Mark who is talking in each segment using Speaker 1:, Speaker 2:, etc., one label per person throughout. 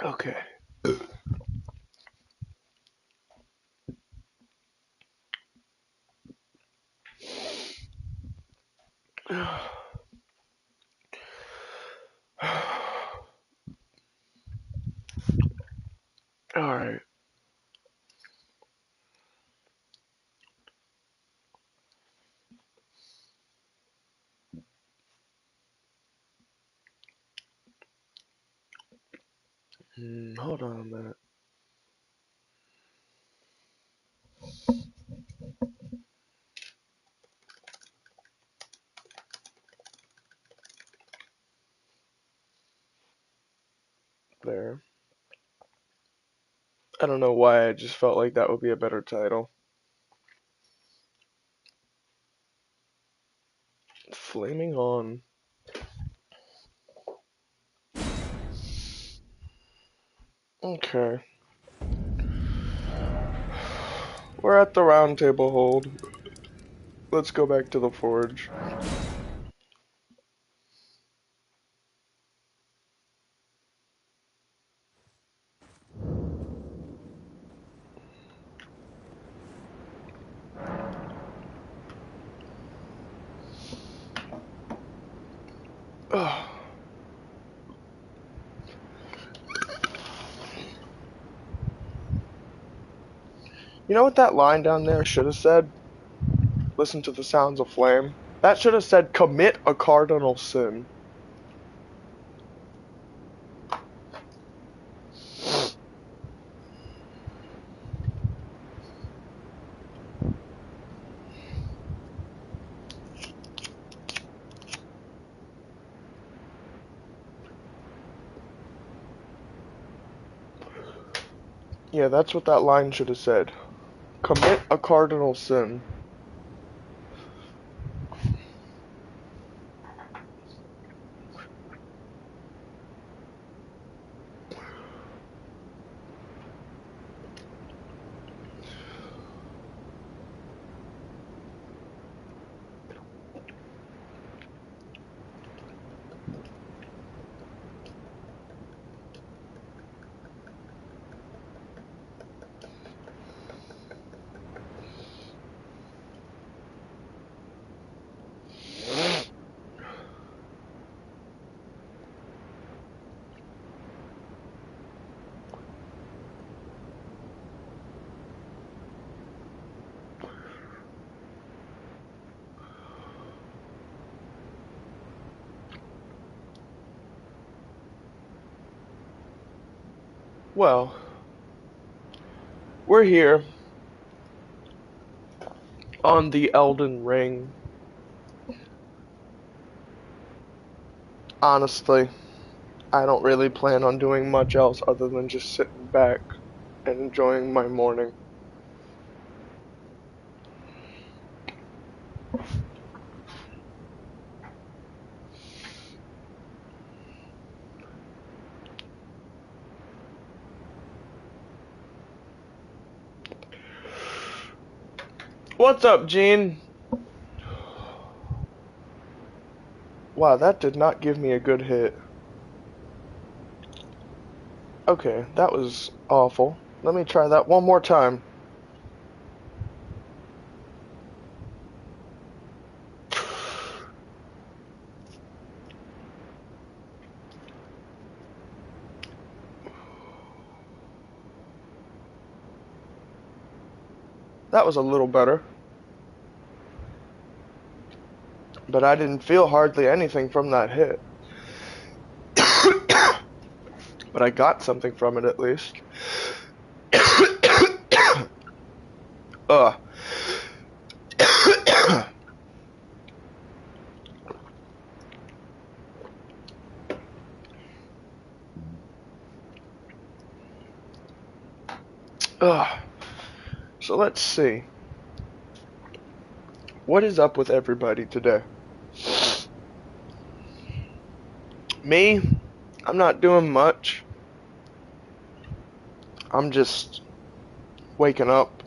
Speaker 1: Okay. Alright. Hold on a minute. There. I don't know why, I just felt like that would be a better title. Flaming on. Okay. We're at the round table hold. Let's go back to the forge. Ugh. You know what that line down there should have said? Listen to the sounds of flame. That should have said, commit a cardinal sin. Yeah, that's what that line should have said. Commit a cardinal sin. Well, we're here on the Elden Ring. Honestly, I don't really plan on doing much else other than just sitting back and enjoying my morning. What's up, Gene? Wow, that did not give me a good hit. Okay, that was awful. Let me try that one more time. That was a little better. But I didn't feel hardly anything from that hit. But I got something from it at least. Ugh. Ugh. So let's see. What is up with everybody today? Me? I'm not doing much. I'm just waking up.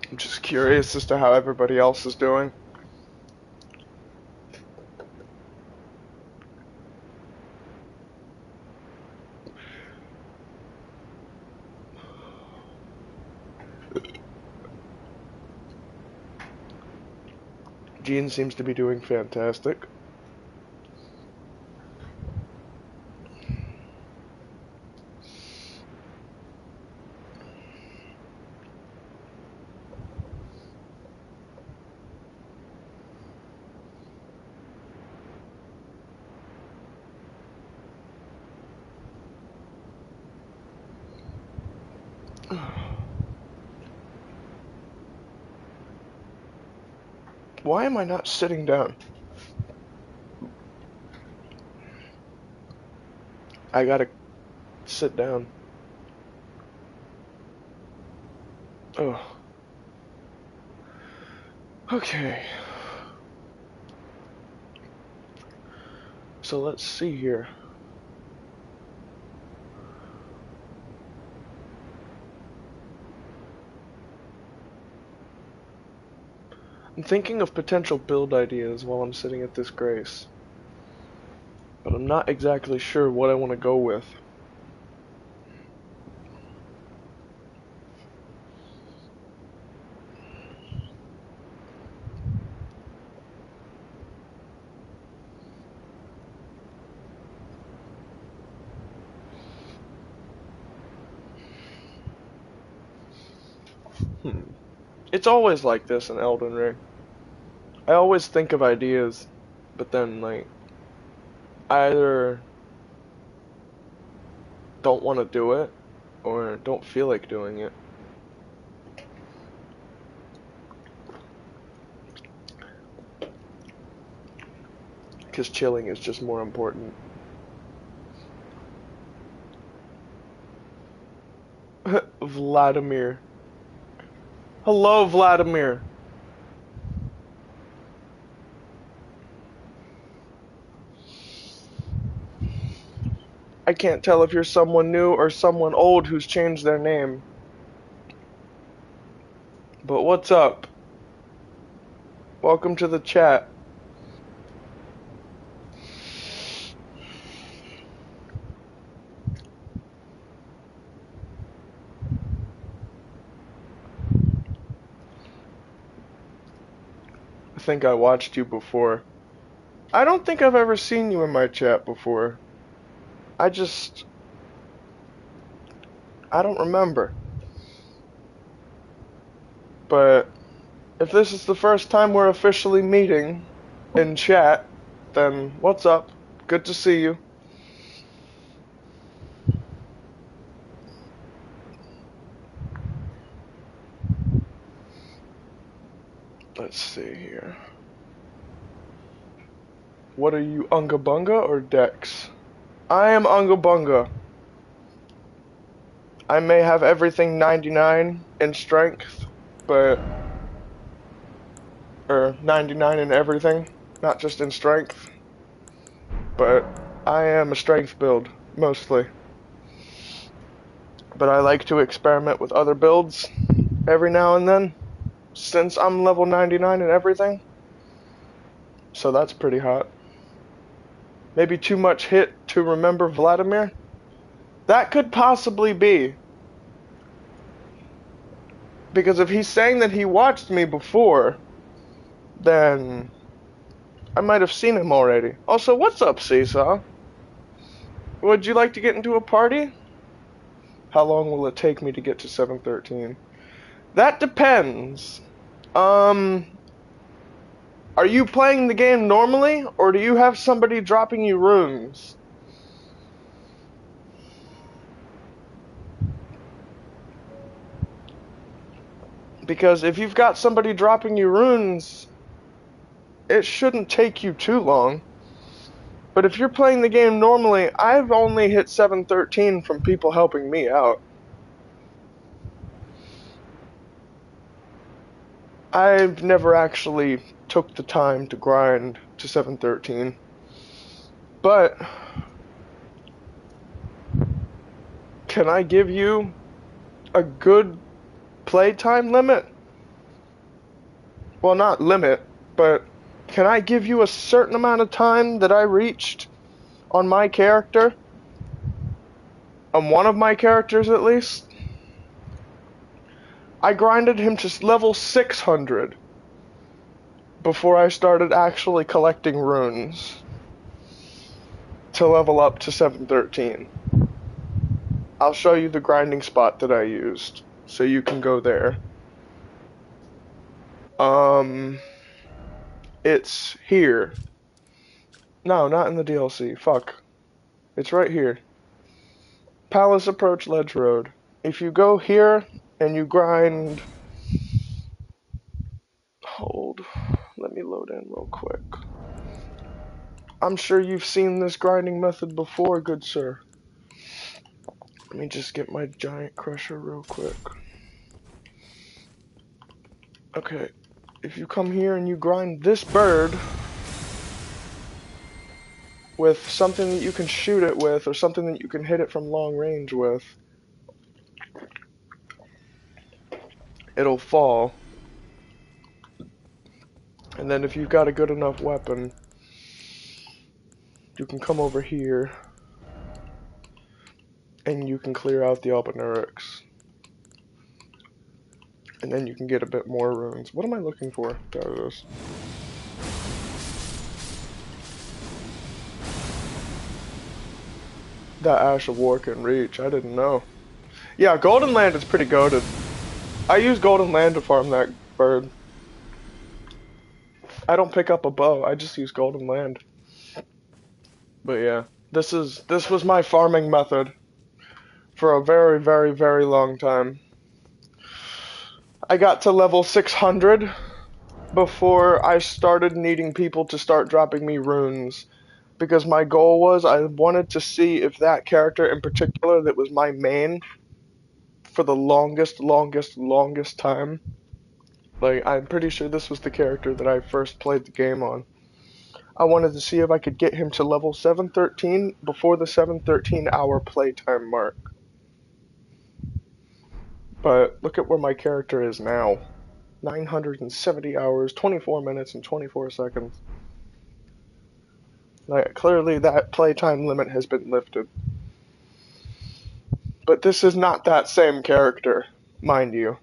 Speaker 1: I'm just curious as to how everybody else is doing. Jean seems to be doing fantastic. Why am I not sitting down? I gotta sit down. Oh. Okay. So let's see here. I'm thinking of potential build ideas while I'm sitting at this grace. But I'm not exactly sure what I want to go with. It's always like this in Elden Ring. I always think of ideas, but then, like, I either don't want to do it, or don't feel like doing it. Because chilling is just more important. Vladimir. Hello, Vladimir. I can't tell if you're someone new or someone old who's changed their name. But what's up? Welcome to the chat. I think I watched you before. I don't think I've ever seen you in my chat before. I don't remember. But if this is the first time we're officially meeting in chat, then what's up? Good to see you. Let's see here. What are you, Unga Bunga or Dex? I am Unga Bunga. I may have everything 99 in strength, but... or 99 in everything, not just in strength. But I am a strength build, mostly. But I like to experiment with other builds every now and then, since I'm level 99 in everything. So that's pretty hot. Maybe too much hit to remember Vladimir? That could possibly be. Because if he's saying that he watched me before, then I might have seen him already. Also, what's up, Seesaw? Would you like to get into a party? How long will it take me to get to 713? That depends. Are you playing the game normally, or do you have somebody dropping you runes? Because if you've got somebody dropping you runes, it shouldn't take you too long. But if you're playing the game normally, I've only hit 713 from people helping me out. I've never actually took the time to grind to 713. But can I give you a good playtime limit? Well, not limit, but can I give you a certain amount of time that I reached on my character? On one of my characters, at least? I grinded him to level 600. before I started actually collecting runes to level up to 713. I'll show you the grinding spot that I used, so you can go there. It's here. No, not in the DLC. Fuck. It's right here. Palace Approach Ledge Road. If you go here and you grind... Hold. Let me load in real quick. I'm sure you've seen this grinding method before, good sir. Let me just get my giant crusher real quick. Okay. If you come here and you grind this bird with something that you can shoot it with, or something that you can hit it from long range with, it'll fall. And then if you've got a good enough weapon, you can come over here and you can clear out the Albanurics. And then you can get a bit more runes. What am I looking for? There it is. That Ash of War can reach. I didn't know. Yeah, Golden Land is pretty goated. I use Golden Land to farm that bird. I don't pick up a bow. I just use Golden Land. But yeah, this was my farming method for a very, very, very long time. I got to level 600 before I started needing people to start dropping me runes. Because my goal was, I wanted to see if that character in particular that was my main for the longest time. Like, I'm pretty sure this was the character that I first played the game on. I wanted to see if I could get him to level 713 before the 713 hour playtime mark. But look at where my character is now. 970 hours, 24 minutes, and 24 seconds. Like, clearly that playtime limit has been lifted. But this is not that same character, mind you.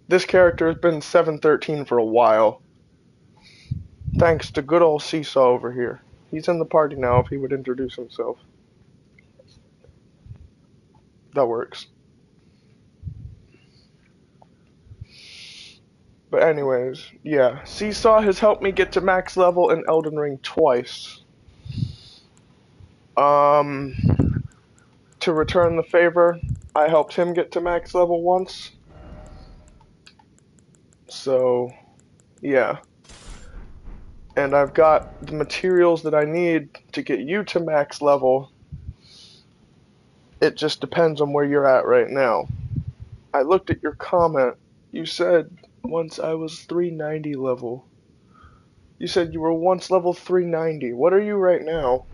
Speaker 1: This character has been 713 for a while. Thanks to good old Seesaw over here. He's in the party now if he would introduce himself. That works. But anyways, yeah. Seesaw has helped me get to max level in Elden Ring twice. To return the favor, I helped him get to max level once. So, yeah. And I've got the materials that I need to get you to max level. It just depends on where you're at right now. I looked at your comment. You said once I was 390 level. You said you were once level 390. What are you right now?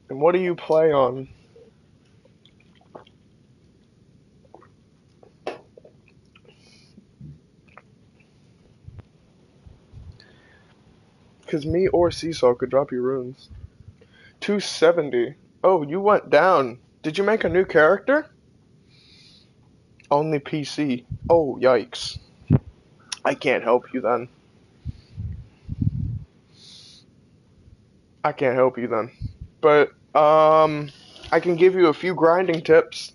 Speaker 1: And what do you play on? Because me or Seesaw could drop you runes. 270. Oh, you went down. Did you make a new character? Only PC. Oh, yikes. I can't help you then. I can't help you then. But, I can give you a few grinding tips.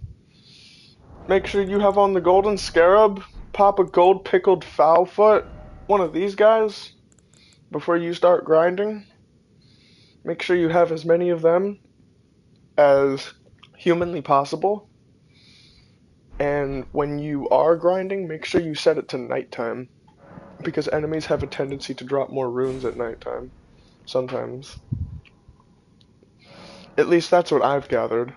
Speaker 1: Make sure you have on the golden scarab. Pop a gold pickled foul foot. One of these guys. Before you start grinding. Make sure you have as many of them as humanly possible. And when you are grinding, make sure you set it to nighttime. Because enemies have a tendency to drop more runes at nighttime. Sometimes. At least that's what I've gathered.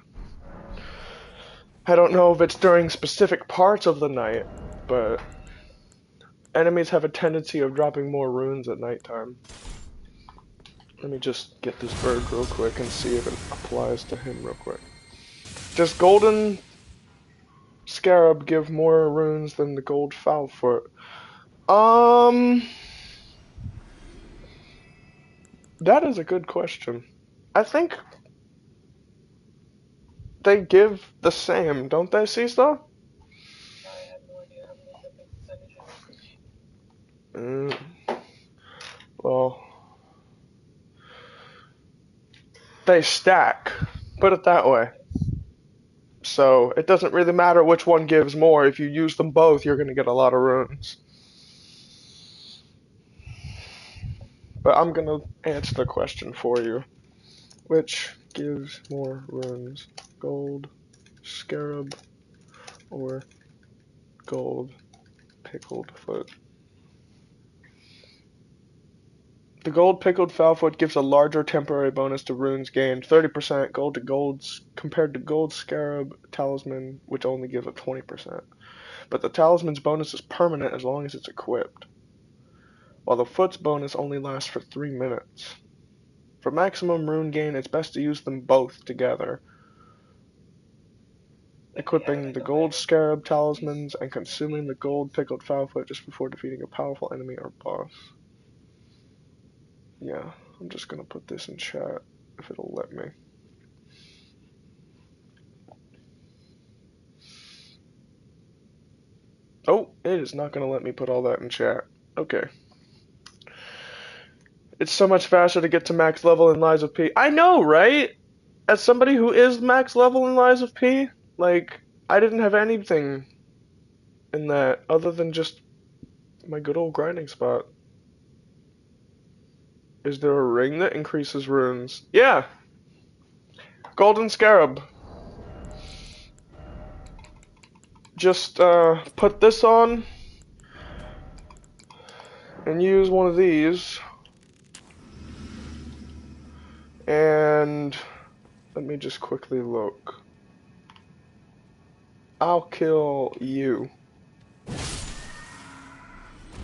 Speaker 1: I don't know if it's during specific parts of the night, but enemies have a tendency of dropping more runes at nighttime. Let me just get this bird real quick and see if it applies to him real quick. Does golden scarab give more runes than the gold foul foot? That is a good question. I think they give the same, don't they, Seesaw? Mm, well, they stack. Put it that way. So it doesn't really matter which one gives more. If you use them both, you're going to get a lot of runes. But I'm going to answer the question for you. Which gives more runes? Gold scarab or gold pickled foot? The gold pickled foot gives a larger temporary bonus to runes gained, 30% gold to golds, compared to gold scarab talisman, which only gives a 20%. But the talisman's bonus is permanent as long as it's equipped, while the foot's bonus only lasts for 3 minutes. For maximum rune gain, it's best to use them both together, equipping the gold scarab talismans and consuming the gold pickled foot just before defeating a powerful enemy or boss. Yeah, I'm just gonna put this in chat if it'll let me. Oh, it is not gonna let me put all that in chat. Okay. It's so much faster to get to max level in Lies of P. I know, right? As somebody who is max level in Lies of P, like, I didn't have anything in that other than just my good old grinding spot. Is there a ring that increases runes? Yeah! Golden Scarab. Just put this on and use one of these. And let me just quickly look. I'll kill you.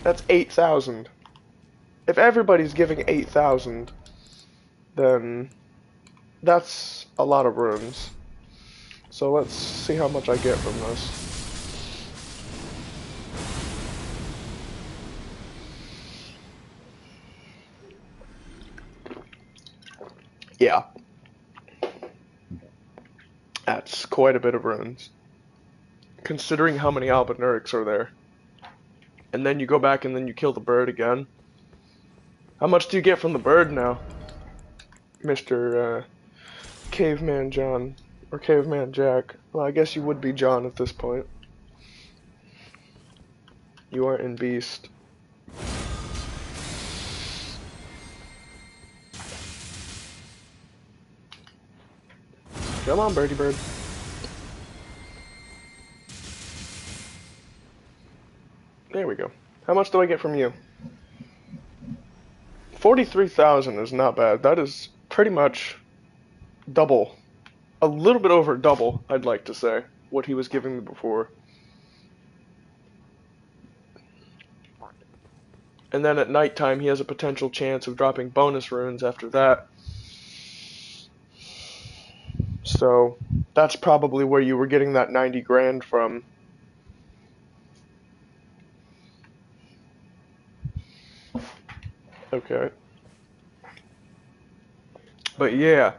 Speaker 1: That's 8,000. If everybody's giving 8,000, then that's a lot of runes. So let's see how much I get from this. Yeah. That's quite a bit of runes. Considering how many Albinurics are there. And then you go back and then you kill the bird again. How much do you get from the bird now? Mr. Caveman John. Or Caveman Jack. Well, I guess you would be John at this point. You are in Beast. Come on, birdie bird. There we go. How much do I get from you? 43,000 is not bad. That is pretty much double. A little bit over double, I'd like to say, what he was giving me before. And then at nighttime, he has a potential chance of dropping bonus runes after that. So, that's probably where you were getting that 90 grand from. Okay. But yeah.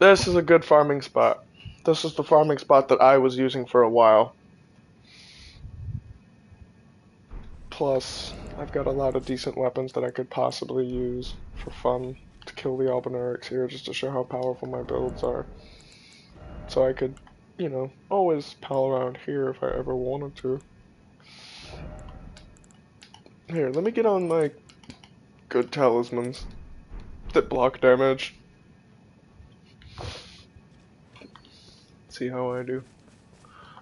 Speaker 1: This is a good farming spot. This is the farming spot that I was using for a while. Plus, I've got a lot of decent weapons that I could possibly use for fun to kill the Albinurics here, just to show how powerful my builds are. So I could, you know, always pal around here if I ever wanted to. Here, let me get on my good talismans that block damage. See how I do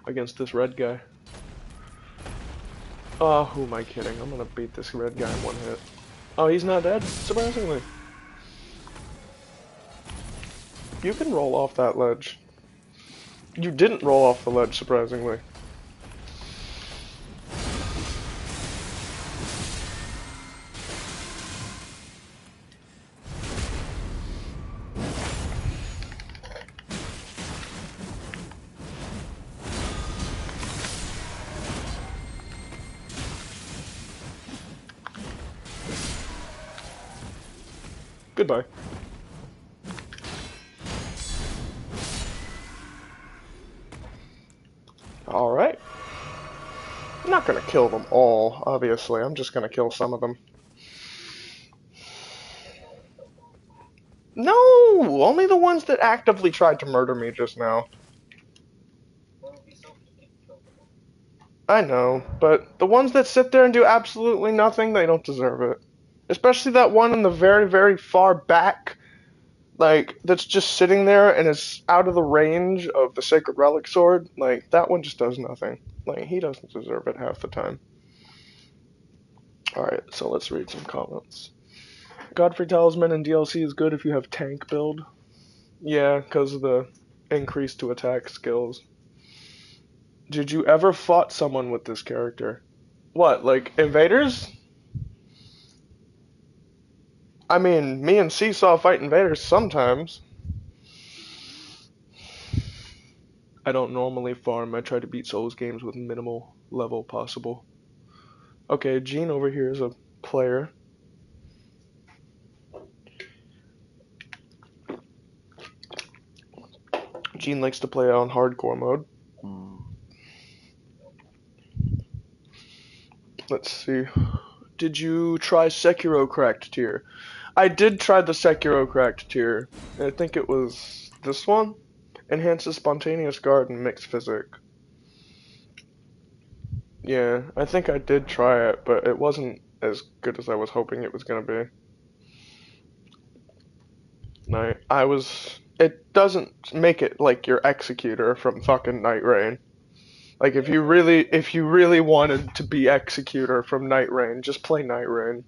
Speaker 1: against this red guy. Oh, who am I kidding? I'm gonna beat this red guy in one hit. Oh, he's not dead? Surprisingly. You can roll off that ledge. You didn't roll off the ledge, surprisingly. Goodbye. gonna kill them all, obviously. I'm just gonna kill some of them. No! Only the ones that actively tried to murder me just now. I know, but the ones that sit there and do absolutely nothing, they don't deserve it. Especially that one in the very, very far back, like, that's just sitting there and is out of the range of the Sacred Relic Sword. Like, that one just does nothing. Like, he doesn't deserve it half the time. Alright, so let's read some comments. Godfrey Talisman in DLC is good if you have tank build. Yeah, because of the increase to attack skills. Did you ever fought someone with this character? What, like invaders? I mean, me and Seesaw fight invaders sometimes. I don't normally farm. I try to beat Souls games with minimal level possible. Okay, Gene over here is a player. Gene likes to play on hardcore mode. Let's see. Did you try Sekiro Cracked Tier? I did try the Sekiro Cracked Tier. I think it was this one. Enhances Spontaneous Guard and Mixed Physic. Yeah, I think I did try it, but it wasn't as good as I was hoping it was gonna be. No, it doesn't make it like your Executor from fucking Night Rain. Like if you really wanted to be Executor from Night Rain, just play Night Rain.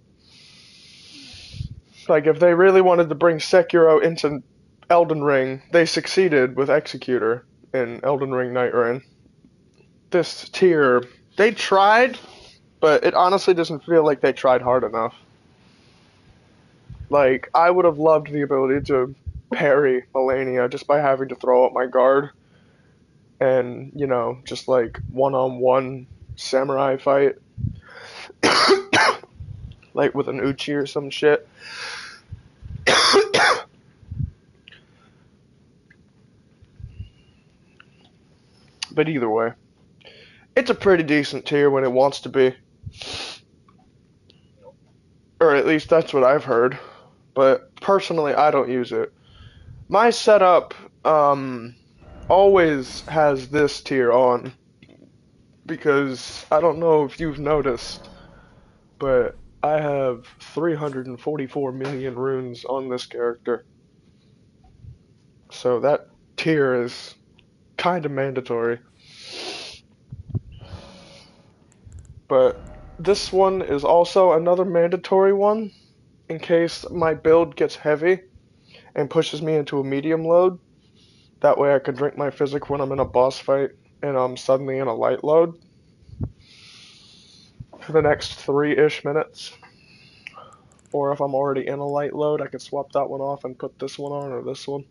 Speaker 1: Like if they really wanted to bring Sekiro into Elden Ring, they succeeded with Executor in Elden Ring Night Rain. This tier, they tried, but it honestly doesn't feel like they tried hard enough. Like, I would have loved the ability to parry Melania just by having to throw up my guard and, you know, just like one-on-one samurai fight. Like with an Uchi or some shit. But either way, it's a pretty decent tier when it wants to be. Or at least that's what I've heard. But personally, I don't use it. My setup always has this tier on. Because I don't know if you've noticed, but I have 344 million runes on this character. So that tier is kind of mandatory. But this one is also another mandatory one in case my build gets heavy and pushes me into a medium load. That way I can drink my physic when I'm in a boss fight and I'm suddenly in a light load for the next 3-ish minutes. Or if I'm already in a light load, I can swap that one off and put this one on or this one.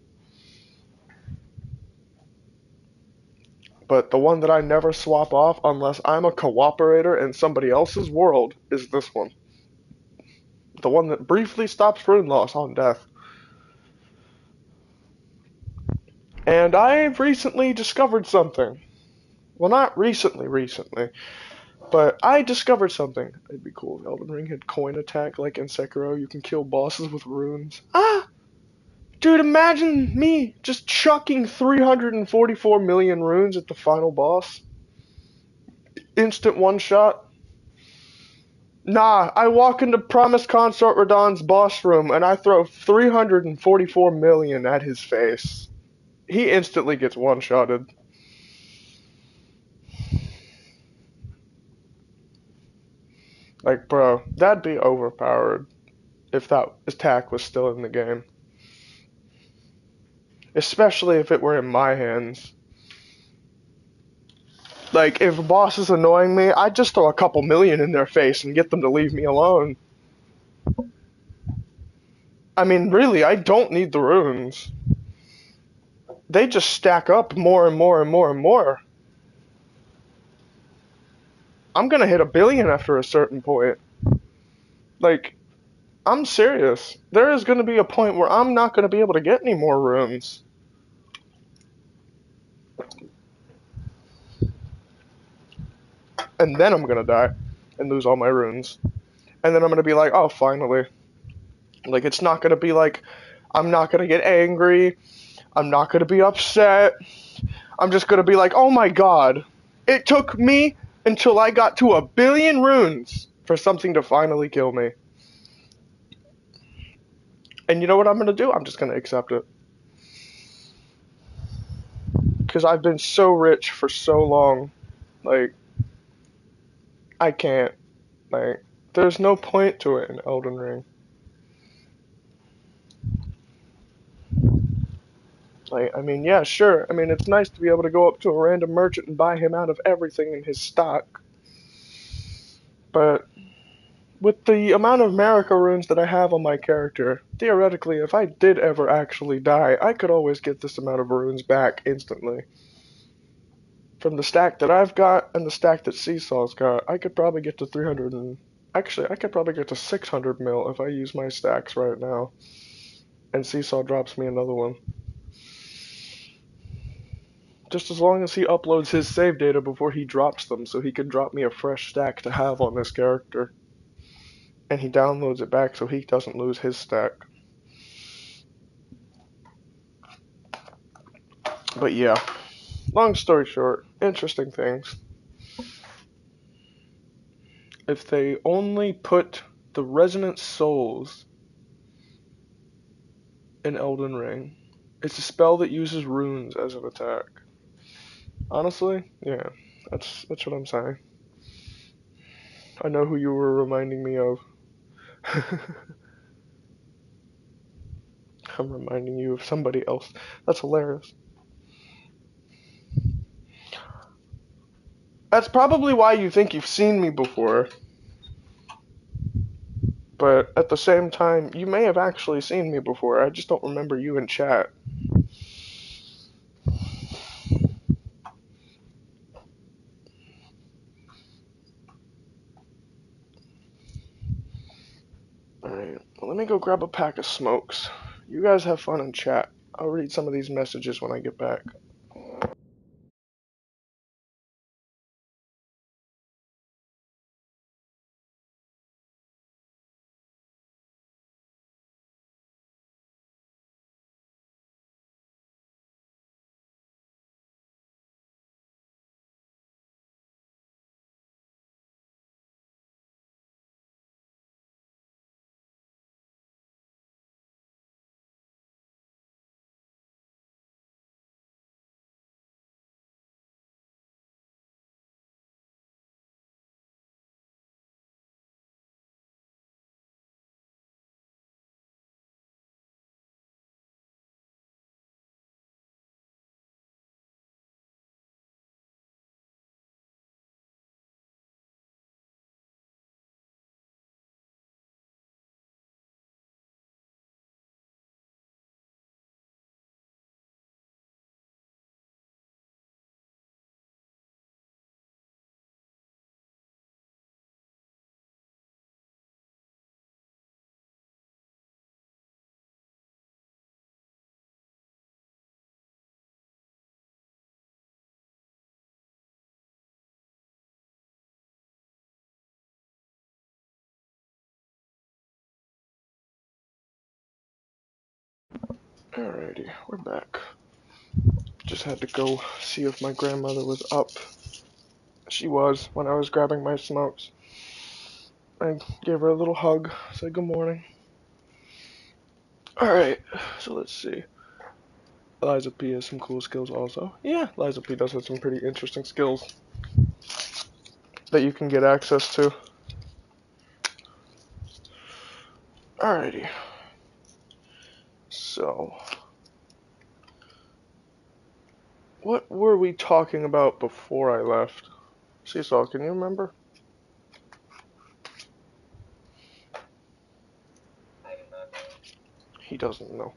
Speaker 1: But the one that I never swap off unless I'm a cooperator in somebody else's world is this one. The one that briefly stops rune loss on death. And I've recently discovered something. Well, not recently, but I discovered something. It'd be cool if Elden Ring had coin attack like in Sekiro. You can kill bosses with runes. Ah! Dude, imagine me just chucking 344 million runes at the final boss. Instant one shot. Nah, I walk into Promised Consort Radahn's boss room and I throw 344 million at his face. He instantly gets one-shotted. Like, bro, that'd be overpowered if that attack was still in the game. Especially if it were in my hands. Like, if a boss is annoying me, I'd just throw a couple million in their face and get them to leave me alone. I mean, really, I don't need the runes. They just stack up more and more and more and more. I'm gonna hit 1 billion after a certain point. Like, I'm serious. There is gonna be a point where I'm not gonna be able to get any more runes. and then I'm gonna die and lose all my runes. And then I'm gonna be like, oh, finally. Like, it's not gonna be like, I'm not gonna get angry. I'm not gonna be upset. I'm just gonna be like, oh my god. It took me until I got to 1 billion runes for something to finally kill me. And you know what I'm gonna do? I'm just gonna accept it. Because I've been so rich for so long. Like, I can't. Like, there's no point to it in Elden Ring. Like, I mean, yeah, sure. I mean, it's nice to be able to go up to a random merchant and buy him out of everything in his stock. But with the amount of Marika runes that I have on my character, theoretically, if I did ever actually die, I could always get this amount of runes back instantly. From the stack that I've got and the stack that Seesaw's got, I could probably get to 300 and... Actually, I could probably get to 600 mil if I use my stacks right now. And Seesaw drops me another one. Just as long as he uploads his save data before he drops them, so he can drop me a fresh stack to have on this character. And he downloads it back so he doesn't lose his stack. But yeah, long story short, interesting things. If they only put the Resonant Souls in Elden Ring, it's a spell that uses runes as an attack. Honestly, yeah, that's what I'm saying. I know who you were reminding me of. I'm reminding you of somebody else. That's hilarious. That's probably why you think you've seen me before. But at the same time, you may have actually seen me before. I just don't remember you in chat. Alright, well, let me go grab a pack of smokes. You guys have fun in chat. I'll read some of these messages when I get back. Alrighty, we're back. Just had to go see if my grandmother was up. She was when I was grabbing my smokes. I gave her a little hug, said good morning. Alright, so let's see. Liza P has some cool skills also. Yeah, Liza P does have some pretty interesting skills that you can get access to. Alrighty. So, what were we talking about before I left? Seesaw, can you remember? He doesn't know.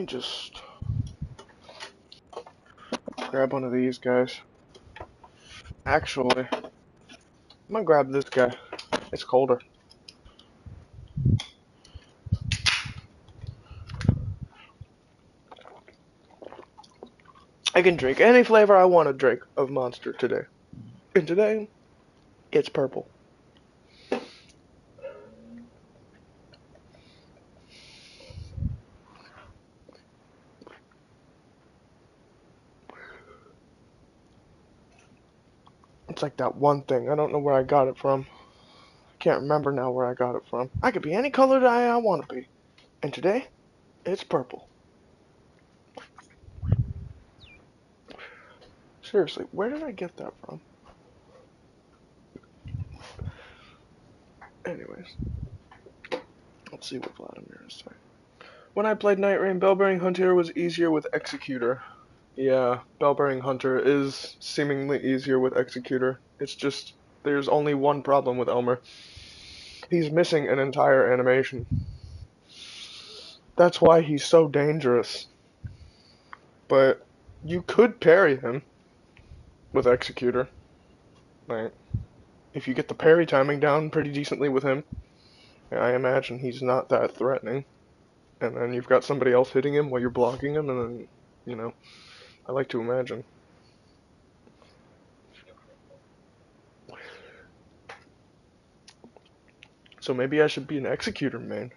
Speaker 1: me just grab one of these guys. Actually, I'm gonna grab this guy. It's colder. I can drink any flavor I want to drink of Monster today. And today, it's purple. It's like that one thing. I don't know where I got it from. I can't remember now where I got it from. I could be any color that I want to be. And today, it's purple. Seriously, where did I get that from? Anyways, let's see what Vladimir is saying. When I played Night Rain, Bellbearing Hunter was easier with Executor. Yeah, Bellbearing Hunter is seemingly easier with Executor. It's just, there's only one problem with Elmer. He's missing an entire animation. That's why he's so dangerous. But you could parry him with Executor. Right? If you get the parry timing down pretty decently with him, I imagine he's not that threatening. And then you've got somebody else hitting him while you're blocking him, and then, you know, I like to imagine. So maybe I should be an Executor main.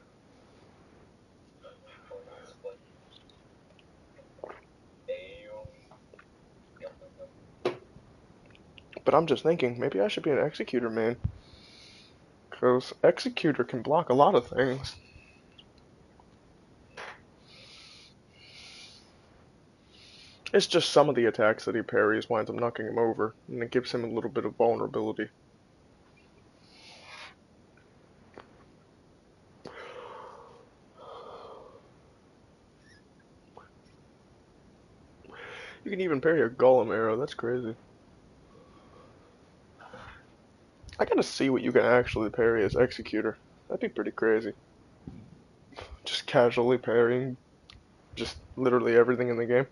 Speaker 1: But I'm just thinking, maybe I should be an Executor main. Because Executor can block a lot of things. It's just some of the attacks that he parries winds up knocking him over, and it gives him a little bit of vulnerability. You can even parry a Golem arrow, that's crazy. I gotta see what you can actually parry as Executor. That'd be pretty crazy. Just casually parrying just literally everything in the game.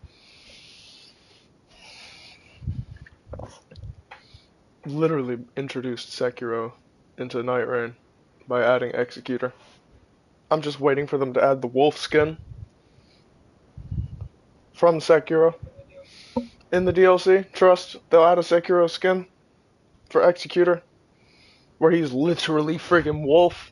Speaker 1: Literally introduced Sekiro into Night Rain by adding Executor. I'm just waiting for them to add the wolf skin from Sekiro in the DLC. Trust, they'll add a Sekiro skin for Executor where he's literally friggin' wolf.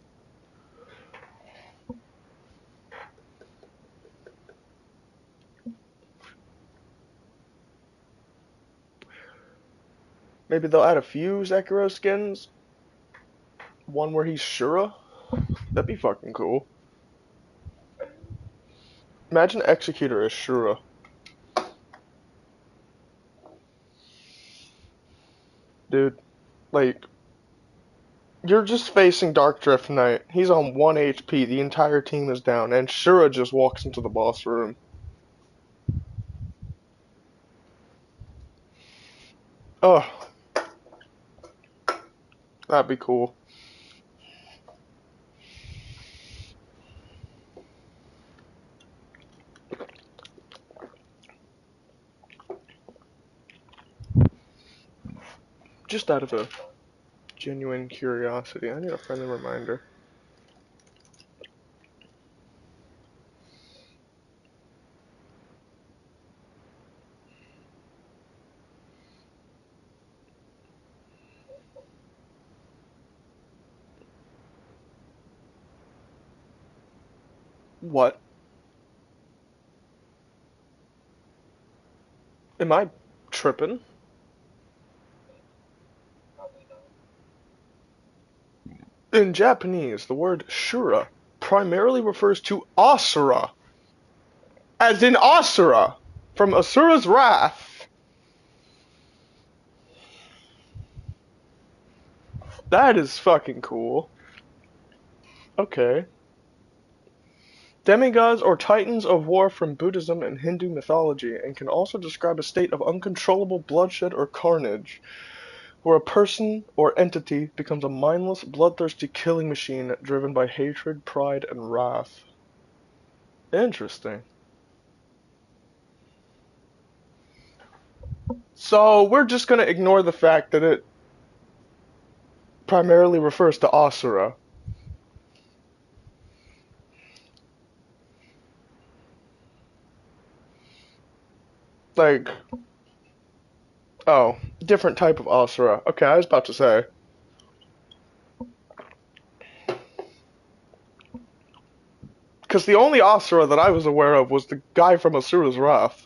Speaker 1: Maybe they'll add a few Sekiro skins. One where he's Shura. That'd be fucking cool. Imagine Executor as Shura. Dude, like, you're just facing Dark Drift Knight. He's on 1 HP, the entire team is down, and Shura just walks into the boss room. Oh. That'd be cool. Just out of a genuine curiosity, I need a friendly reminder. What? Am I tripping? In Japanese, the word Shura primarily refers to Asura, as in Asura, from Asura's Wrath. That is fucking cool. Okay. Demigods or titans of war from Buddhism and Hindu mythology, and can also describe a state of uncontrollable bloodshed or carnage, where a person or entity becomes a mindless, bloodthirsty killing machine driven by hatred, pride, and wrath. Interesting. So we're just gonna ignore the fact that it primarily refers to Asura. Like, oh, different type of Asura. Okay, I was about to say. Because the only Asura that I was aware of was the guy from Asura's Wrath.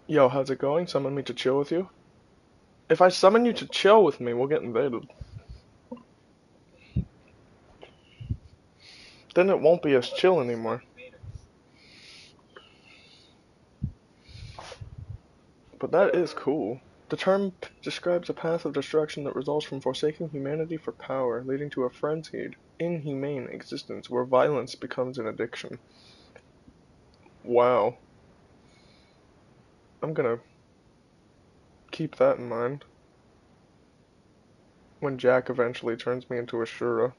Speaker 1: Yo, how's it going? Summon me to chill with you? If I summon you to chill with me, we'll get invaded. Then it won't be as chill anymore. But that is cool. The term describes a path of destruction that results from forsaking humanity for power, leading to a frenzied, inhumane existence where violence becomes an addiction. Wow. I'm gonna keep that in mind when Jack eventually turns me into a Shura.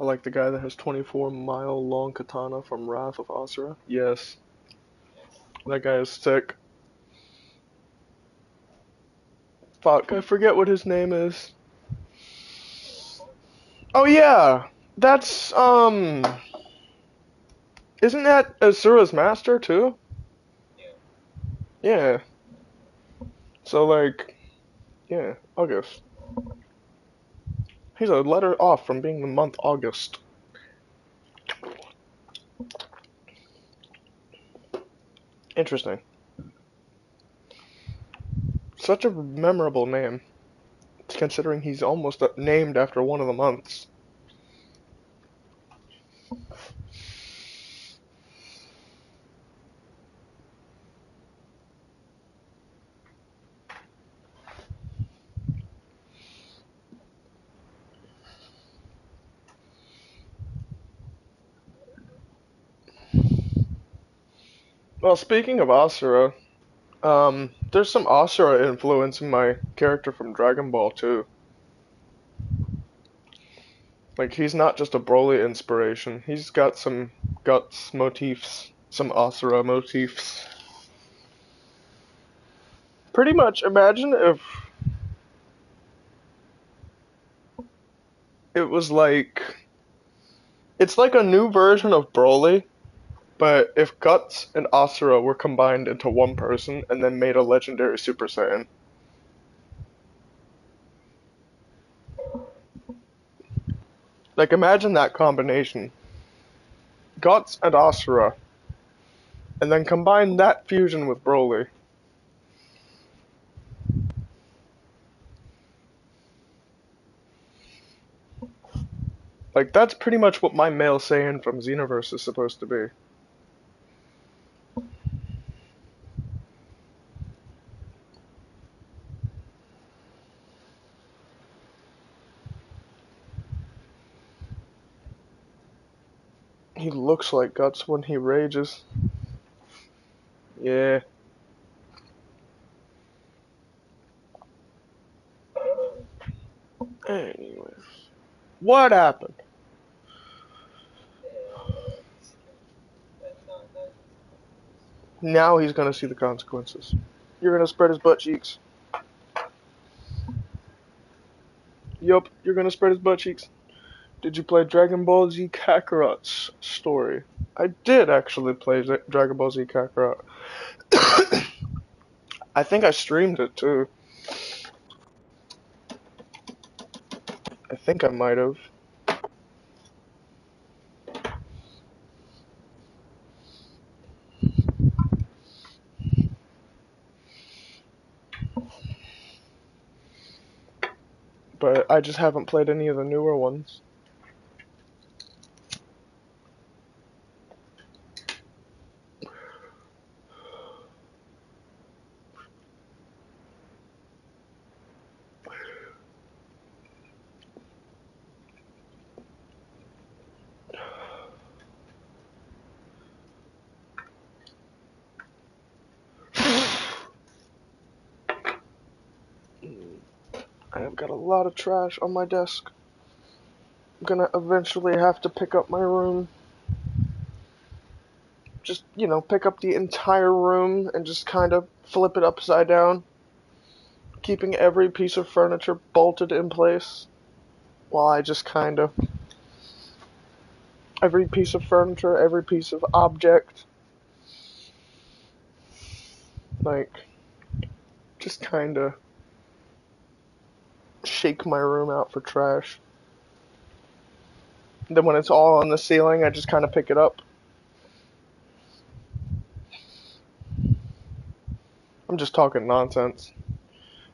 Speaker 1: I like the guy that has 24-mile-long katana from Wrath of Asura. Yes. That guy is sick. Fuck, I forget what his name is. Oh yeah! That's, isn't that Asura's master too? Yeah. So like, yeah, August. He's a letter off from being the month August. Interesting. Such a memorable name, considering he's almost named after one of the months. Well, speaking of Asura, there's some Asura influence in my character from Dragon Ball too. Like, he's not just a Broly inspiration. He's got some guts motifs, some Asura motifs. Pretty much, imagine if it was like, it's like a new version of Broly, but if Guts and Asura were combined into one person and then made a legendary Super Saiyan. Like, imagine that combination. Guts and Asura. And then combine that fusion with Broly. Like, that's pretty much what my male Saiyan from Xenoverse is supposed to be. He looks like Guts when he rages. Yeah. Anyways. What happened? Now he's gonna see the consequences. You're gonna spread his butt cheeks. Yup, you're gonna spread his butt cheeks. Did you play Dragon Ball Z Kakarot's story? I did actually play Dragon Ball Z Kakarot. I think I streamed it too. I think I might have. But I just haven't played any of the newer ones. I've got a lot of trash on my desk. I'm gonna eventually have to pick up my room. Just, pick up the entire room and just kind of flip it upside down, keeping every piece of furniture bolted in place, while I just kind of, every piece of furniture, every piece of object, like, just kind of shake my room out for trash. Then when it's all on the ceiling, I just kind of pick it up. I'm just talking nonsense.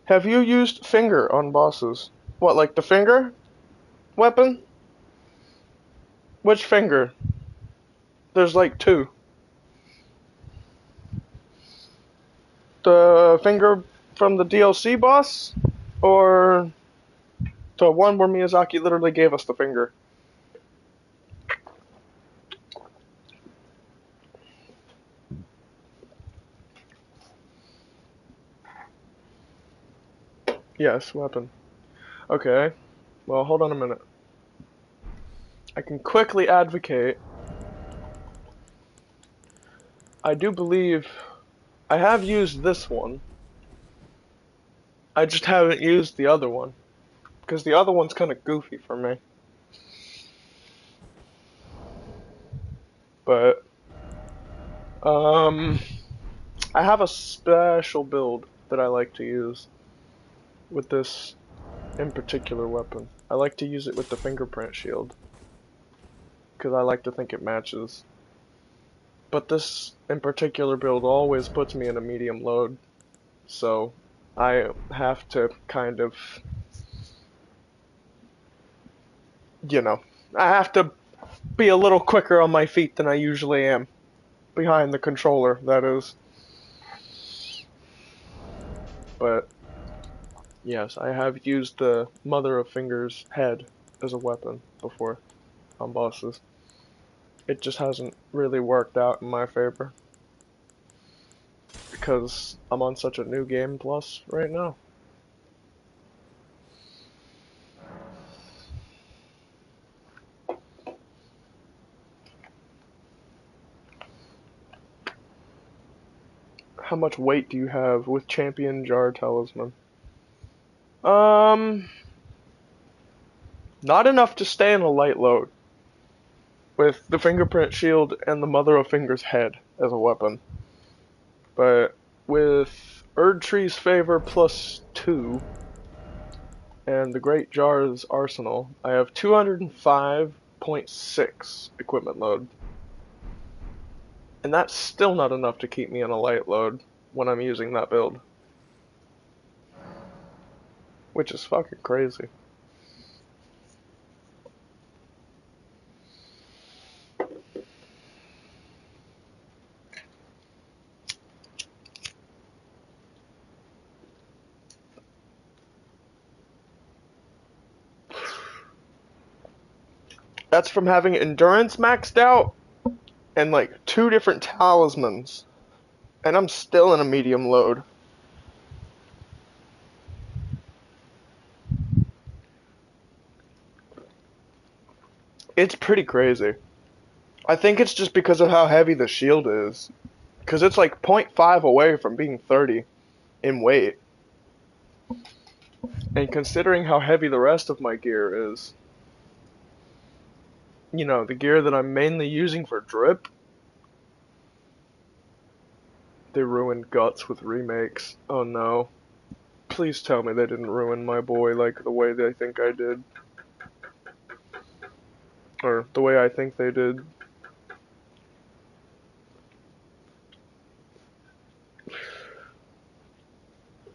Speaker 1: Have you used finger on bosses? What, like the finger weapon? Which finger? There's like two. The finger from the DLC boss? Or the one where Miyazaki literally gave us the finger? Yes, weapon. Okay. Well, hold on a minute. I can quickly advocate. I do believe I have used this one. I just haven't used the other one. Because the other one's kind of goofy for me. But, I have a special build that I like to use with this in particular weapon. I like to use it with the fingerprint shield. Because I like to think it matches. But this in particular build always puts me in a medium load. So I have to kind of, I have to be a little quicker on my feet than I usually am. Behind the controller, that is. But, yes, I have used the Mother of Fingers head as a weapon before on bosses. It just hasn't really worked out in my favor. Because I'm on such a new game plus right now. How much weight do you have with Champion Jar Talisman? Not enough to stay in a light load. With the fingerprint shield and the Mother of Fingers head as a weapon. But with Erdtree's Favor +2 and the Great Jar's Arsenal, I have 205.6 equipment load. And that's still not enough to keep me in a light load when I'm using that build. Which is fucking crazy. That's from having endurance maxed out and like 2 different talismans. And I'm still in a medium load. It's pretty crazy. I think it's just because of how heavy the shield is. Because it's like 0.5 away from being 30 in weight. And considering how heavy the rest of my gear is, the gear that I'm mainly using for drip, they ruined Guts with remakes. Oh no. Please tell me they didn't ruin my boy like the way they think I did. Or the way I think they did.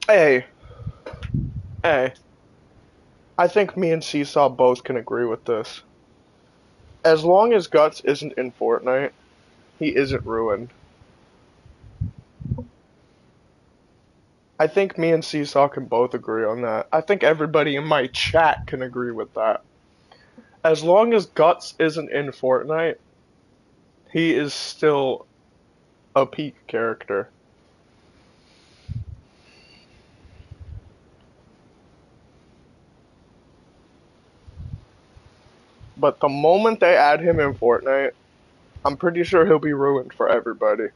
Speaker 1: Hey. I think me and Seesaw both can agree with this. As long as Guts isn't in Fortnite, he isn't ruined. I think me and Seesaw can both agree on that. I think everybody in my chat can agree with that. As long as Guts isn't in Fortnite, he is still a peak character. But the moment they add him in Fortnite, I'm pretty sure he'll be ruined for everybody.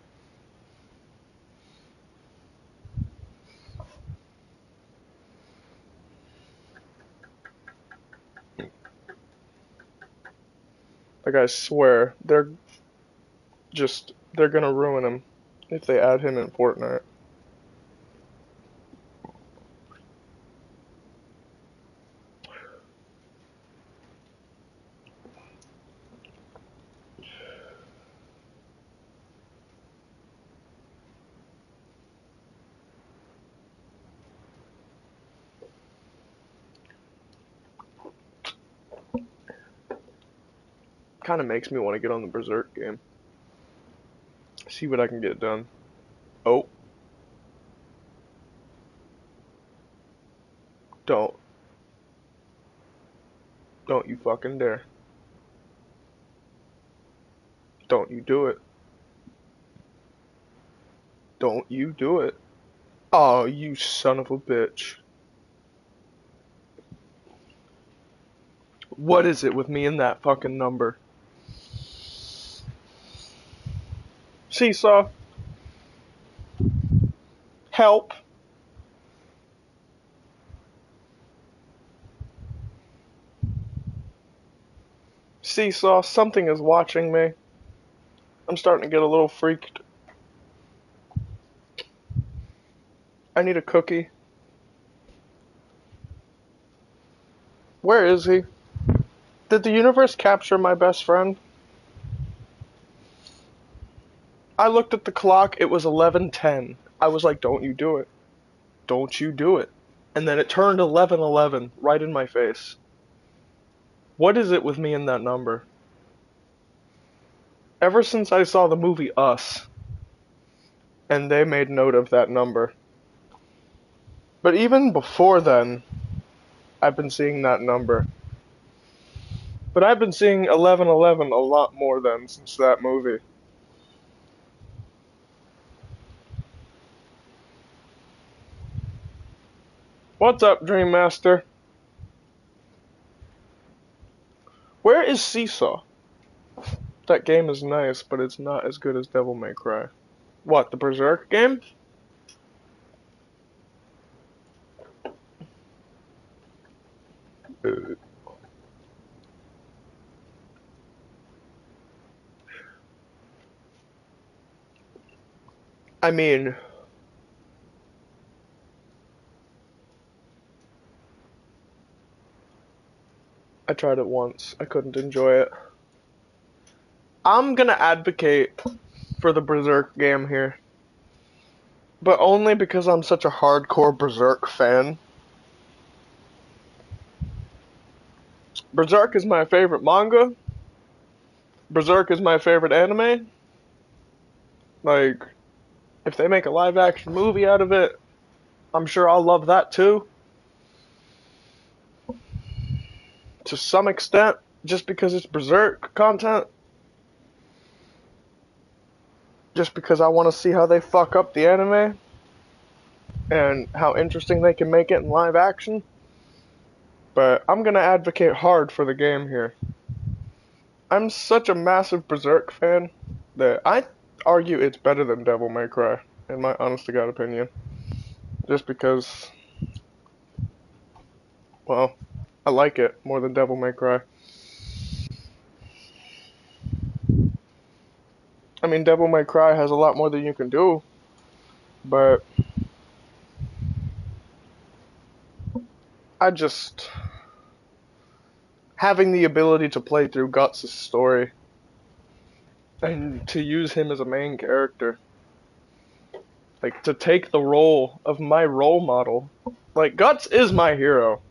Speaker 1: Like, I swear, they're gonna ruin him if they add him in Fortnite. Kind of makes me want to get on the Berserk game. See what I can get done. Oh. Don't. Don't you fucking dare. Don't you do it. Don't you do it. Oh, you son of a bitch. What is it with me and that fucking number? Seesaw. Help. Seesaw, something is watching me. I'm starting to get a little freaked. I need a cookie. Where is he? Did the universe capture my best friend? I looked at the clock, it was 11:10. I was like, don't you do it. Don't you do it. And then it turned 11:11 right in my face. What is it with me and that number? Ever since I saw the movie Us, and they made note of that number. But even before then, I've been seeing that number. But I've been seeing 11:11 a lot more than since that movie. What's up, Dream Master? Where is Seesaw? That game is nice, but it's not as good as Devil May Cry. What, the Berserk game? I mean, I tried it once. I couldn't enjoy it. I'm gonna advocate for the Berserk game here. But only because I'm such a hardcore Berserk fan. Berserk is my favorite manga. Berserk is my favorite anime. Like, if they make a live action movie out of it, I'm sure I'll love that too. To some extent, just because it's Berserk content. Just because I want to see how they fuck up the anime. And how interesting they can make it in live action. But I'm gonna advocate hard for the game here. I'm such a massive Berserk fan that I argue it's better than Devil May Cry, in my honest to God opinion. Just because, well, I like it more than Devil May Cry. I mean, Devil May Cry has a lot more than you can do, but I just, having the ability to play through Guts' story and to use him as a main character, like, to take the role of my role model. Like, Guts is my hero.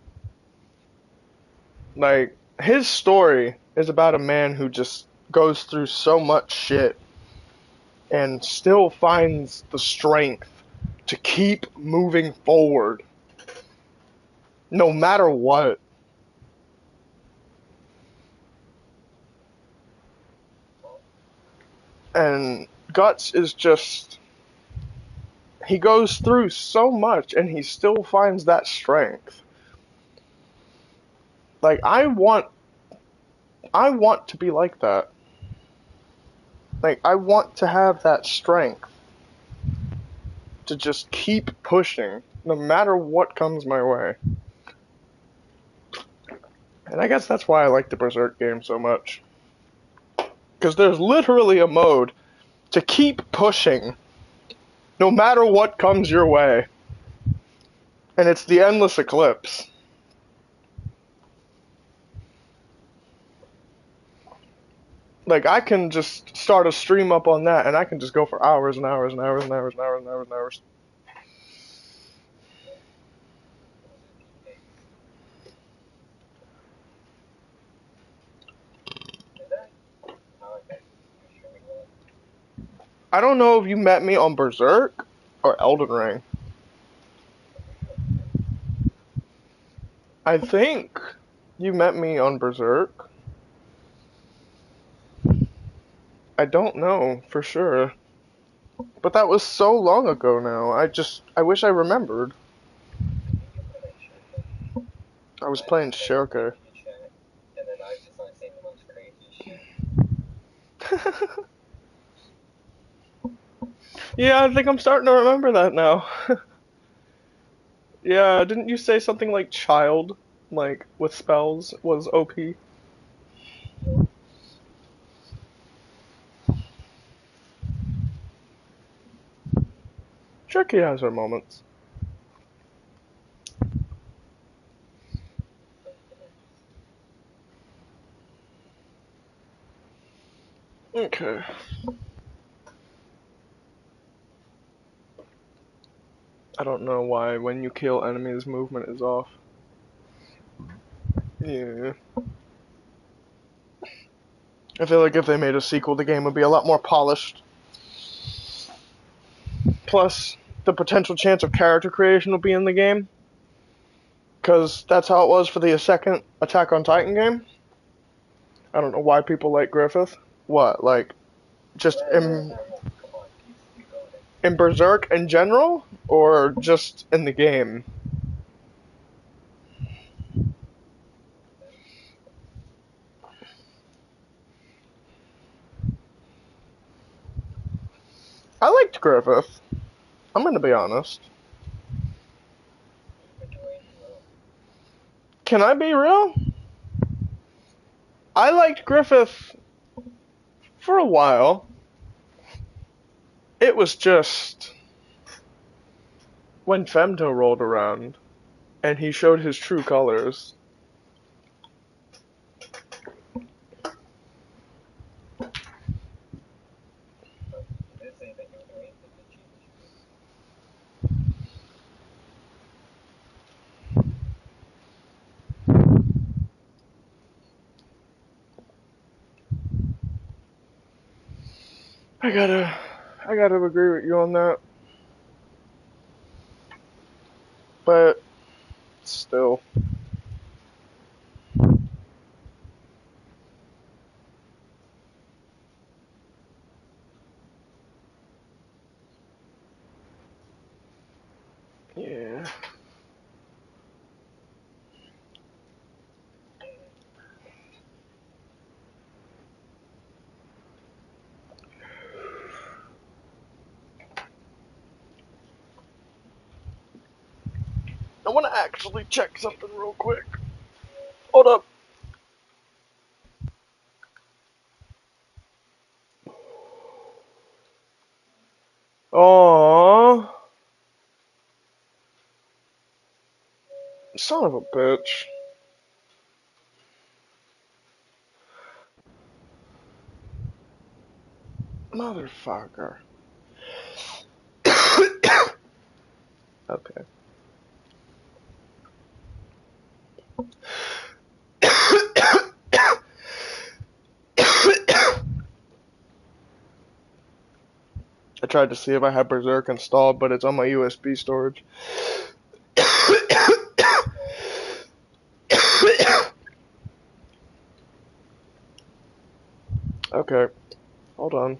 Speaker 1: Like, his story is about a man who just goes through so much shit and still finds the strength to keep moving forward no matter what. And Guts is just, he goes through so much and he still finds that strength. Like, I want I want to be like that. Like, I want to have that strength to just keep pushing, no matter what comes my way. And I guess that's why I like the Berserk game so much. Because there's literally a mode to keep pushing, no matter what comes your way. And it's the Endless Eclipse. Like, I can just start a stream up on that, and I can just go for hours and hours and hours and hours and hours and hours and hours. I don't know if you met me on Berserk or Elden Ring. I think you met me on Berserk. I don't know for sure. But that was so long ago now. I wish I remembered. I was playing Shirker. Yeah, I think I'm starting to remember that now. Yeah, didn't you say something like child, like with spells, was OP? Tricky has her moments. Okay. I don't know why when you kill enemies, movement is off. Yeah. I feel like if they made a sequel, the game would be a lot more polished. Plus, the potential chance of character creation would be in the game. Because that's how it was for the second Attack on Titan game. I don't know why people like Griffith. What, like, just in Berserk in general? Or just in the game? I liked Griffith. I'm gonna be honest. Can I be real? I liked Griffith for a while. It was just when Femto rolled around and he showed his true colors. I gotta agree with you on that. But still. Yeah. I want to actually check something real quick. Hold up. Aww. Son of a bitch. Motherfucker. Okay. I tried to see if I had Berserk installed, but it's on my USB storage. Okay. Hold on.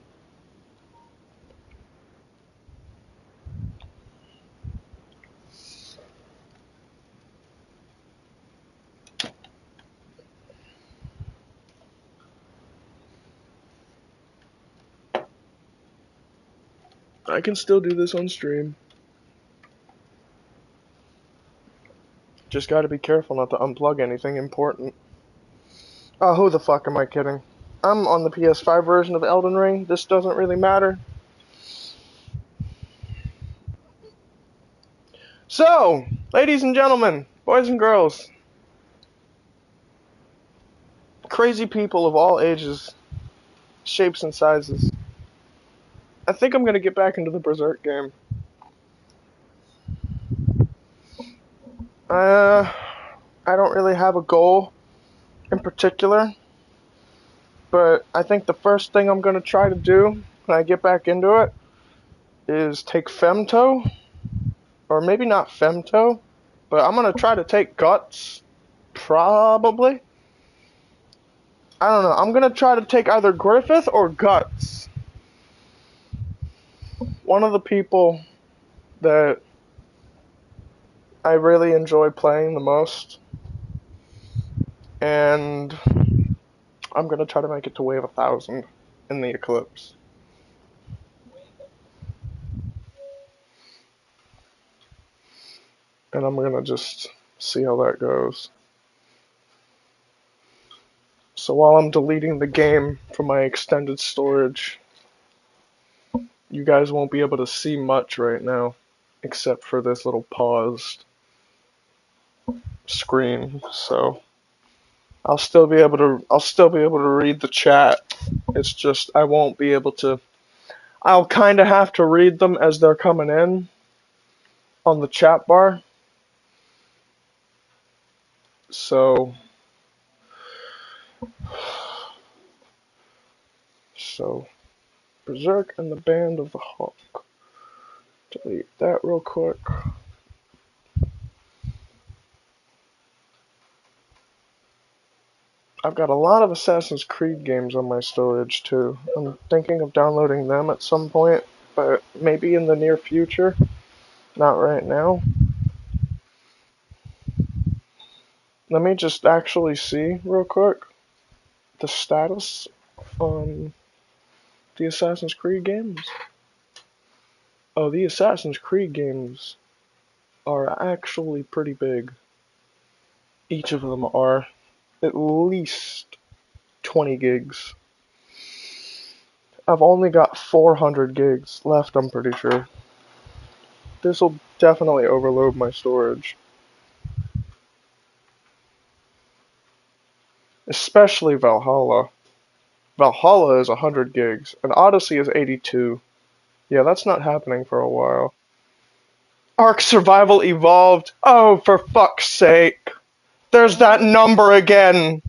Speaker 1: I can still do this on stream. Just gotta be careful not to unplug anything important. Oh, who the fuck am I kidding? I'm on the PS5 version of Elden Ring. This doesn't really matter. So, ladies and gentlemen, boys and girls, crazy people of all ages, shapes and sizes, I think I'm gonna get back into the Berserk game. I don't really have a goal in particular, but I think the first thing I'm gonna try to do when I get back into it is take Femto, or maybe not Femto, but I'm gonna try to take Guts, probably. I don't know, I'm gonna try to take either Griffith or Guts. One of the people that I really enjoy playing the most, and I'm gonna try to make it to wave 1,000 in the Eclipse. And I'm gonna just see how that goes. So while I'm deleting the game from my extended storage, you guys won't be able to see much right now, except for this little paused screen. So I'll still be able to read the chat. It's just I won't be able to. I'll kind of have to read them as they're coming in on the chat bar. So Berserk and the Band of the Hawk. Delete that real quick. I've got a lot of Assassin's Creed games on my storage too. I'm thinking of downloading them at some point, but maybe in the near future. Not right now. Let me just actually see real quick the status on the Assassin's Creed games. Oh, the Assassin's Creed games are actually pretty big. Each of them are at least 20 gigs. I've only got 400 gigs left, I'm pretty sure. This will definitely overload my storage. Especially Valhalla. Valhalla is 100 gigs, and Odyssey is 82. Yeah, that's not happening for a while. Ark Survival Evolved. Oh, for fuck's sake. There's that number again.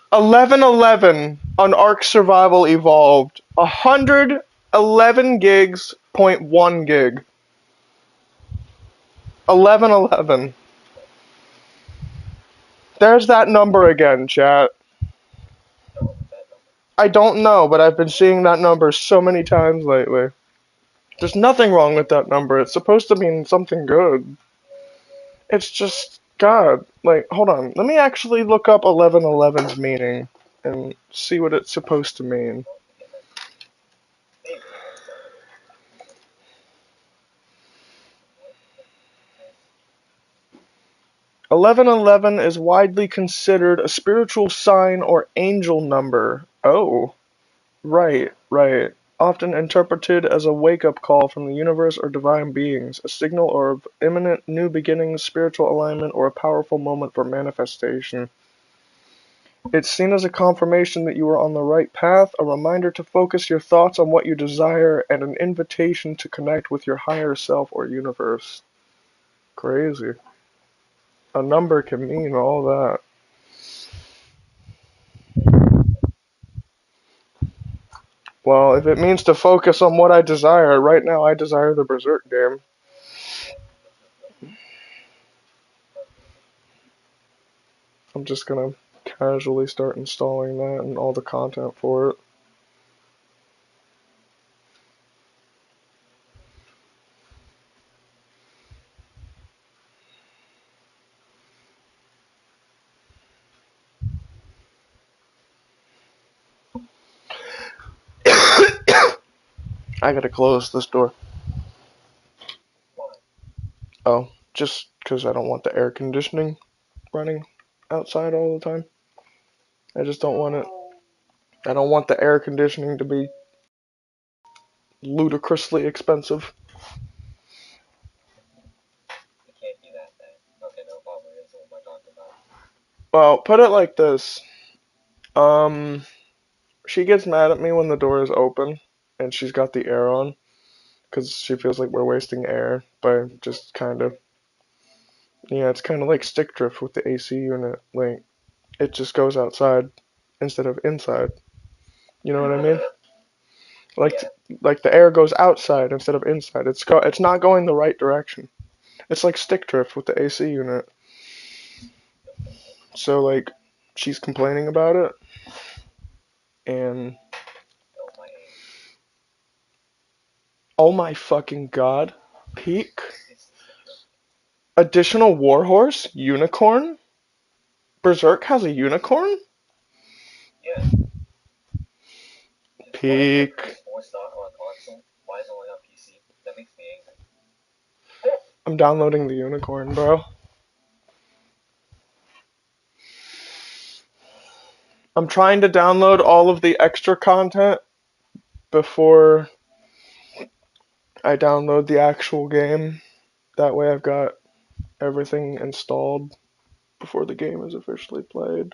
Speaker 1: 1111 on Ark Survival Evolved. 111 gigs, 0.1 gig. 1111. There's that number again, chat. I don't know, but I've been seeing that number so many times lately. There's nothing wrong with that number. It's supposed to mean something good. It's just, God, like, hold on. Let me actually look up 1111's meaning and see what it's supposed to mean. "1111 is widely considered a spiritual sign or angel number." Oh, right, right. Often interpreted as a wake-up call from the universe or divine beings, a signal of imminent new beginnings, spiritual alignment, or a powerful moment for manifestation. It's seen as a confirmation that you are on the right path, a reminder to focus your thoughts on what you desire, and an invitation to connect with your higher self or universe. Crazy. A number can mean all that. Well, if it means to focus on what I desire, right now I desire the Berserk game. I'm just gonna casually start installing that and all the content for it. I gotta close this door.
Speaker 2: Why?
Speaker 1: Oh, just because I don't want the air conditioning running outside all the time. I just don't want it. I don't want the air conditioning to be ludicrously expensive.
Speaker 2: It can't be that bad. Okay, no problem. That's what I'm talking about.
Speaker 1: Well, put it like this. She gets mad at me when the door is open and she's got the air on because she feels like we're wasting air by just kind of, yeah, it's kind of like stick drift with the AC unit. Like, it just goes outside instead of inside. You know what I mean? Like,
Speaker 2: Yeah.
Speaker 1: like the air goes outside instead of inside. It's not going the right direction. It's like stick drift with the AC unit. So like, she's complaining about it, and
Speaker 2: Oh my age.
Speaker 1: oh my fucking god, peak.
Speaker 2: It's the truth.
Speaker 1: Additional warhorse unicorn. Berserk has a unicorn?
Speaker 2: Yeah. Why is
Speaker 1: Peak.
Speaker 2: it 4-star on console? Why is it only on PC? That makes me angry.
Speaker 1: I'm downloading the unicorn, bro. I'm trying to download all of the extra content before I download the actual game. That way I've got everything installed before the game is officially played.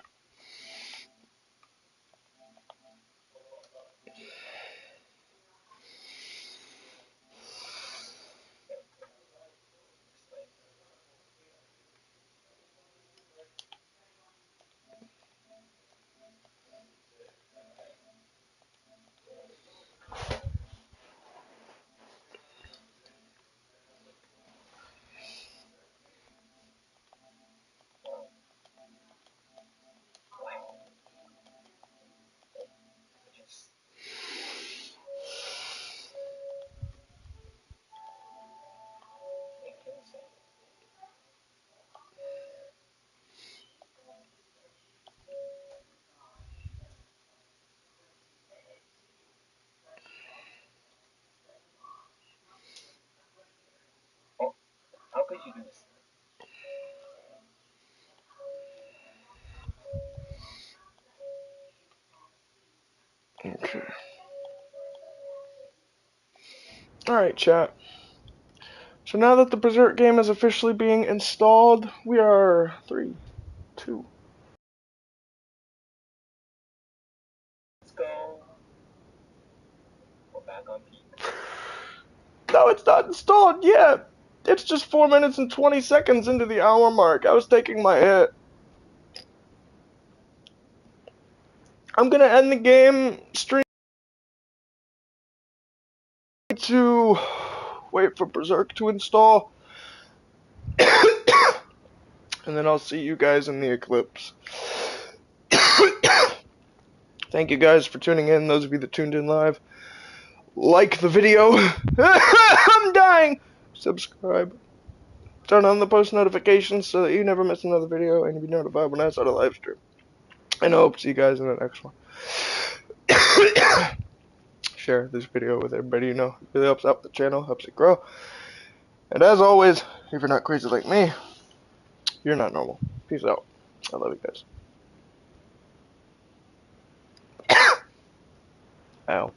Speaker 2: Wow. Just can't kill someone. Oh, how could you do this?
Speaker 1: Okay. Alright, chat. So now that the Berserk game is officially being installed, we are 3, 2.
Speaker 2: Let's go. We're back on peak.
Speaker 1: No, it's not installed yet. It's just 4 minutes and 20 seconds into the hour mark. I was taking my hit. I'm gonna end the game stream to wait for Berserk to install. And then I'll see you guys in the eclipse. Thank you guys for tuning in, those of you that tuned in live. Like the video. I'm dying. Subscribe. Turn on the post notifications so that you never miss another video and be notified when I start a live stream. And I hope to see you guys in the next one. Share this video with everybody you know. It really helps out the channel, helps it grow. And as always, if you're not crazy like me, you're not normal. Peace out. I love you guys. Ow.